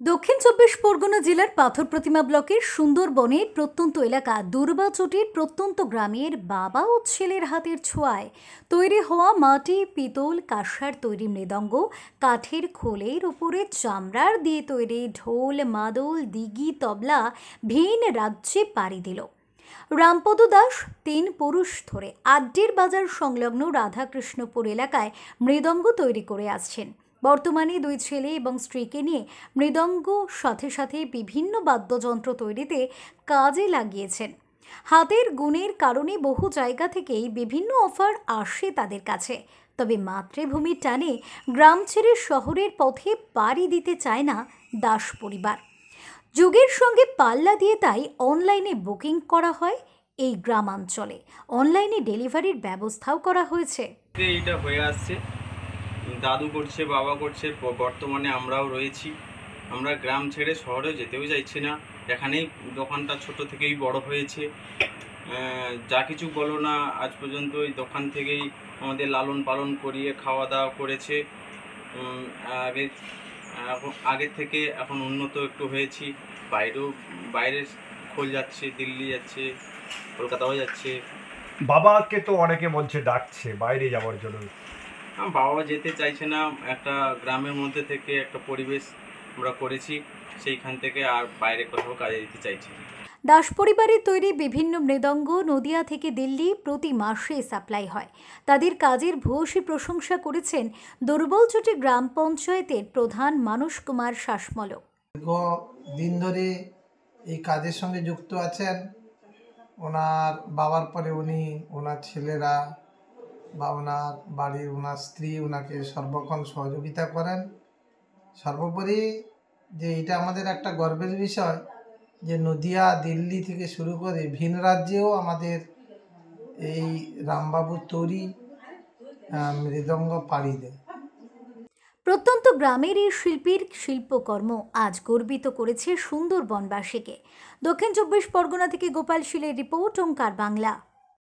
দক্ষিণ চব্বিশ পরগনা জেলার পাথর প্রতিমা ব্লকের সুন্দরবনের প্রত্যন্ত এলাকা দুর্বাচটির প্রত্যন্ত গ্রামের বাবা ও ছেলের হাতের ছোঁয়ায় তৈরি হওয়া মাটি পিতল কাঁসার তৈরি মৃদঙ্গ, কাঠের খোলের উপরে চামড়ার দিয়ে তৈরি ঢোল, মাদল, দিঘি, তবলা ভিন রাজ্যে পাড়ি দিল। রামপদ দাস ৩ পুরুষ ধরে আড্ডির বাজার সংলগ্ন রাধাকৃষ্ণপুর এলাকায় মৃদঙ্গ তৈরি করে আসছেন। বর্তমানে ২ ছেলে এবং স্ত্রীকে নিয়ে মৃদঙ্গ সাথে সাথে বিভিন্ন বাদ্যযন্ত্র তৈরিতে কাজে লাগিয়েছেন। হাতের গুণের কারণে বহু জায়গা থেকেই বিভিন্ন অফার আসে তাদের কাছে। তবে মাতৃভূমির টানে গ্রাম ছেড়ে শহরের পথে পাড়ি দিতে চায় না দাস পরিবার। যুগের সঙ্গে পাল্লা দিয়ে তাই অনলাইনে বুকিং করা হয়। এই গ্রামাঞ্চলে অনলাইনে ডেলিভারির ব্যবস্থাও করা হয়েছে। এইটা হয়ে আসছে, দাদু করছে, বাবা করছে, বর্তমানে আমরাও রয়েছি। আমরা গ্রাম ছেড়ে শহরে যেতেও চাইছি না। এখানেই দোকানটা ছোট থেকেই বড় হয়েছে। যা কিছু বলো না, আজ পর্যন্ত এই দোকান থেকেই আমাদের লালন পালন করিয়ে খাওয়া দাওয়া করেছে। আগে থেকে এখন উন্নত একটু হয়েছি। বাইরে খোল যাচ্ছে, দিল্লি যাচ্ছে, কলকাতাও যাচ্ছে। বাবাকে তো অনেকে বলছে ডাকছে বাইরে যাওয়ার জন্য। বাবা যেতে চাইছে না। একটা গ্রামের মধ্যে থেকে একটা পরিবেশ আমরা করেছি, সেইখান থেকে আর বাইরে কোথাও কাজে যেতে চাইছি। দাস পরিবারের তৈরি বিভিন্ন মৃদঙ্গ নদিয়া থেকে দিল্লি প্রতি মাসে সাপ্লাই হয়। তাদের কাজের ভূয়সী প্রশংসা করেছেন দুর্বলচটি গ্রাম পঞ্চায়েতের প্রধান মানস কুমার শাসমলক। দীর্ঘদিন ধরে এই কাজের সঙ্গে যুক্ত আছেন। ওনার বাবার পরে উনি, ওনার ছেলেরা বা ওনার বাড়ির ওনার স্ত্রী ওনাকে সর্বক্ষণ সহযোগিতা করেন। সর্বোপরি যে এটা আমাদের একটা গর্বের বিষয় যে নদিয়া, দিল্লি থেকে শুরু করে ভিন রাজ্যেও আমাদের এই রামবাবুর তৈরি মৃদঙ্গ পাড়ি দেয়। প্রত্যন্ত গ্রামের এই শিল্পীর শিল্পকর্ম আজ গর্বিত করেছে সুন্দরবনবাসীকে। দক্ষিণ চব্বিশ পরগনা থেকে গোপাল শীলের রিপোর্ট, ওঙ্কার বাংলা।